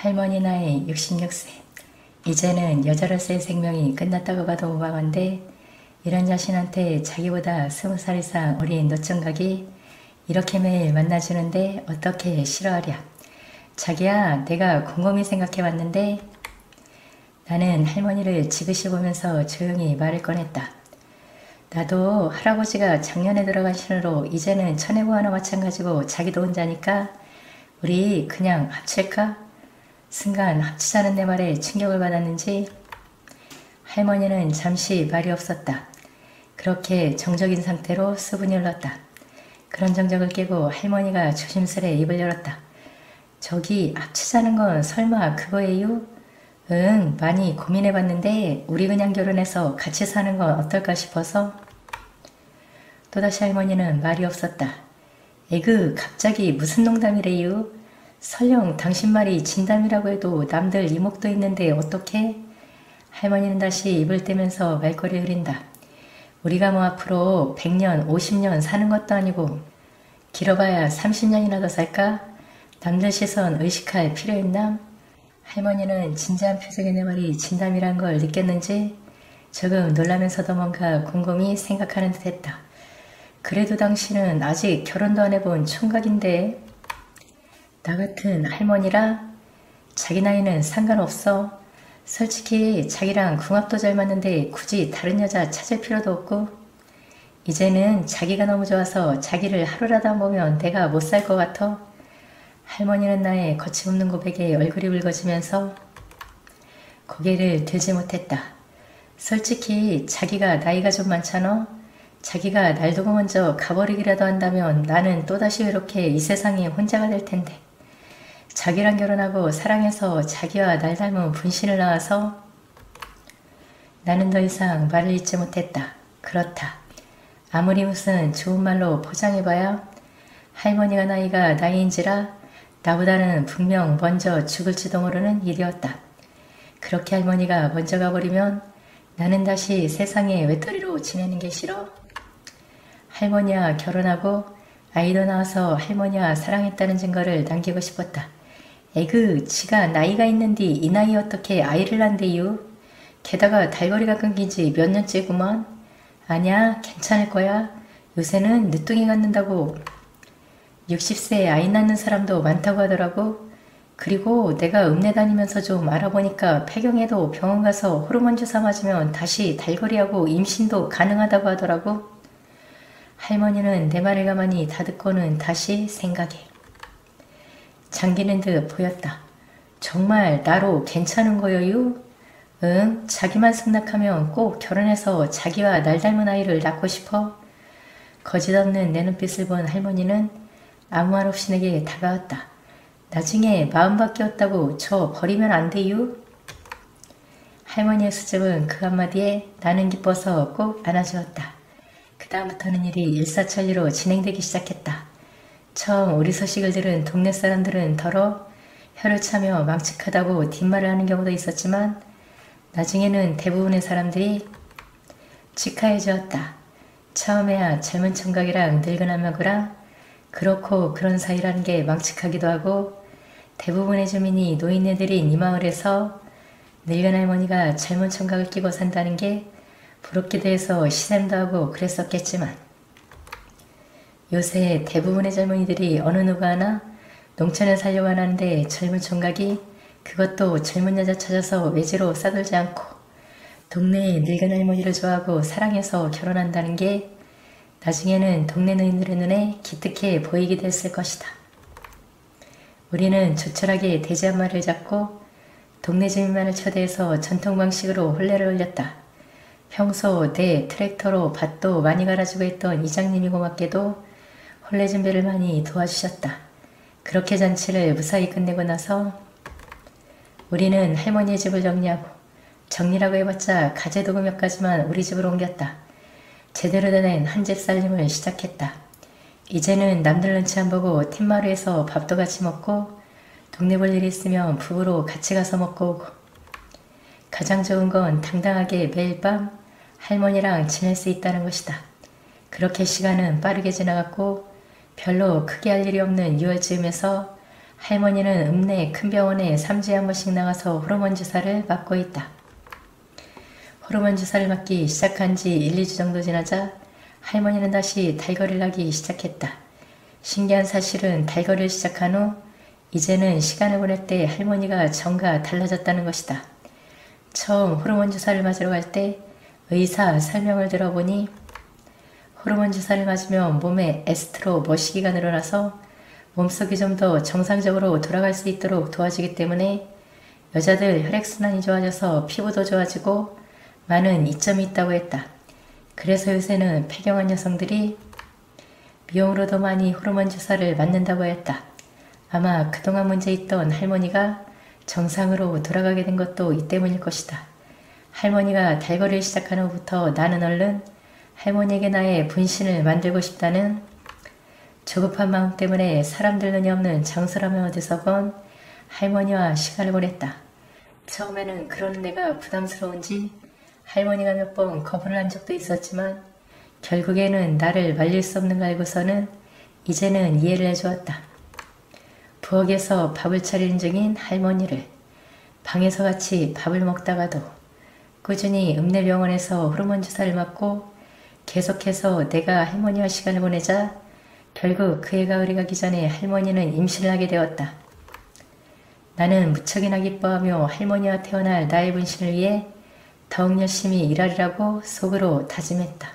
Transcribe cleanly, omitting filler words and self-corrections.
할머니 나이 66세. 이제는 여자로서의 생명이 끝났다고 봐도 무방한데 이런 자신한테 자기보다 20살 이상 어린 노총각이 이렇게 매일 만나주는데 어떻게 싫어하랴. 자기야, 내가 곰곰이 생각해봤는데 나는 할머니를 지그시 보면서 조용히 말을 꺼냈다. 나도 할아버지가 작년에 들어간 신으로 이제는 천혜부와나 마찬가지고 자기도 혼자니까 우리 그냥 합칠까? 순간 합치자는 내 말에 충격을 받았는지 할머니는 잠시 말이 없었다. 그렇게 정적인 상태로 수분이 흘렀다. 그런 정적을 깨고 할머니가 조심스레 입을 열었다. 저기 합치자는 건 설마 그거예요? 응, 많이 고민해봤는데 우리 그냥 결혼해서 같이 사는 건 어떨까 싶어서. 또다시 할머니는 말이 없었다. 에그, 갑자기 무슨 농담이래요? 설령 당신 말이 진담이라고 해도 남들 이목도 있는데 어떡해? 할머니는 다시 입을 떼면서 말꼬리 흐린다. 우리가 뭐 앞으로 100년, 50년 사는 것도 아니고 길어봐야 30년이나 더 살까? 남들 시선 의식할 필요 있나? 할머니는 진지한 표정의 내 말이 진담이란 걸 느꼈는지 조금 놀라면서도 뭔가 곰곰이 생각하는 듯 했다. 그래도 당신은 아직 결혼도 안 해본 총각인데. 나 같은 할머니라? 자기 나이는 상관없어. 솔직히 자기랑 궁합도 잘 맞는데 굳이 다른 여자 찾을 필요도 없고 이제는 자기가 너무 좋아서 자기를 하루라도 안 보면 내가 못 살 것 같아. 할머니는 나의 거침없는 고백에 얼굴이 붉어지면서 고개를 들지 못했다. 솔직히 자기가 나이가 좀 많잖아. 자기가 날 두고 먼저 가버리기라도 한다면 나는 또다시 이렇게 이 세상에 혼자가 될 텐데. 자기랑 결혼하고 사랑해서 자기와 날 닮은 분신을 낳아서. 나는 더 이상 말을 잇지 못했다. 그렇다. 아무리 무슨 좋은 말로 포장해봐야 할머니가 나이가 나이인지라 나보다는 분명 먼저 죽을지도 모르는 일이었다. 그렇게 할머니가 먼저 가버리면 나는 다시 세상에 외톨이로 지내는 게 싫어? 할머니와 결혼하고 아이도 낳아서 할머니와 사랑했다는 증거를 남기고 싶었다. 에그, 지가 나이가 있는데 이 나이에 어떻게 아이를 낳는데요? 게다가 달거리가 끊긴 지 몇 년째구만. 아냐, 괜찮을 거야. 요새는 늦둥이 갖는다고 60세에 아이 낳는 사람도 많다고 하더라고. 그리고 내가 읍내 다니면서 좀 알아보니까 폐경에도 병원 가서 호르몬 주사 맞으면 다시 달거리하고 임신도 가능하다고 하더라고. 할머니는 내 말을 가만히 다듣고는 다시 생각해. 잠기는 듯 보였다. 정말 나로 괜찮은 거여요? 응, 자기만 승낙하면 꼭 결혼해서 자기와 날 닮은 아이를 낳고 싶어? 거짓없는 내 눈빛을 본 할머니는 아무 말 없이 내게 다가왔다. 나중에 마음 바뀌었다고 저 버리면 안 돼요? 할머니의 수줍은 그 한마디에 나는 기뻐서 꼭 안아주었다. 그 다음부터는 일이 일사천리로 진행되기 시작했다. 처음 우리 소식을 들은 동네 사람들은 더러 혀를 차며 망측하다고 뒷말을 하는 경우도 있었지만 나중에는 대부분의 사람들이 축하해 주었다. 처음에야 젊은 총각이랑 늙은 한마구랑 그렇고 그런 사이라는 게 망측하기도 하고 대부분의 주민이 노인네들인 이 마을에서 늙은 할머니가 젊은 총각을 끼고 산다는 게 부럽기도 해서 시샘도 하고 그랬었겠지만 요새 대부분의 젊은이들이 어느 누구 하나 농촌에 살려고 하는데 젊은 총각이 그것도 젊은 여자 찾아서 외지로 싸돌지 않고 동네의 늙은 할머니를 좋아하고 사랑해서 결혼한다는 게 나중에는 동네 노인들의 눈에 기특해 보이기도 했을 것이다. 우리는 조촐하게 돼지 한 마리를 잡고 동네 주민만을 초대해서 전통 방식으로 혼례를 올렸다. 평소 내 트랙터로 밭도 많이 갈아주고 했던 이장님이 고맙게도 혼례 준비를 많이 도와주셨다. 그렇게 잔치를 무사히 끝내고 나서 우리는 할머니의 집을 정리하고 정리라고 해봤자 가재도구 몇 가지만 우리 집으로 옮겼다. 제대로 된 한 집 살림을 시작했다. 이제는 남들 눈치 안 보고 팀마루에서 밥도 같이 먹고 동네 볼 일이 있으면 부부로 같이 가서 먹고 오고 가장 좋은 건 당당하게 매일 밤 할머니랑 지낼 수 있다는 것이다. 그렇게 시간은 빠르게 지나갔고 별로 크게 할 일이 없는 6월쯤에서 할머니는 읍내 큰 병원에 3주에 한 번씩 나가서 호르몬 주사를 맞고 있다. 호르몬 주사를 맞기 시작한 지 1, 2주 정도 지나자 할머니는 다시 달거리를 하기 시작했다. 신기한 사실은 달거리를 시작한 후 이제는 시간을 보낼 때 할머니가 전과 달라졌다는 것이다. 처음 호르몬 주사를 맞으러 갈 때 의사 설명을 들어보니 호르몬 주사를 맞으면 몸에 에스트로 머시기가 늘어나서 몸속이 좀 더 정상적으로 돌아갈 수 있도록 도와주기 때문에 여자들 혈액순환이 좋아져서 피부도 좋아지고 많은 이점이 있다고 했다. 그래서 요새는 폐경한 여성들이 미용으로도 많이 호르몬 주사를 맞는다고 했다. 아마 그동안 문제 있던 할머니가 정상으로 돌아가게 된 것도 이 때문일 것이다. 할머니가 달거리를 시작한 후부터 나는 얼른 할머니에게 나의 분신을 만들고 싶다는 조급한 마음 때문에 사람들 눈이 없는 장소라며 어디서건 할머니와 시간을 보냈다. 처음에는 그런 내가 부담스러운지 할머니가 몇 번 거부를 한 적도 있었지만 결국에는 나를 말릴 수 없는 걸 알고서는 이제는 이해를 해주었다. 부엌에서 밥을 차리는 중인 할머니를 방에서 같이 밥을 먹다가도 꾸준히 읍내병원에서 호르몬 주사를 맞고 계속해서 내가 할머니와 시간을 보내자 결국 그 해가 오래가기 전에 할머니는 임신을 하게 되었다. 나는 무척이나 기뻐하며 할머니와 태어날 나의 분신을 위해 더욱 열심히 일하리라고 속으로 다짐했다.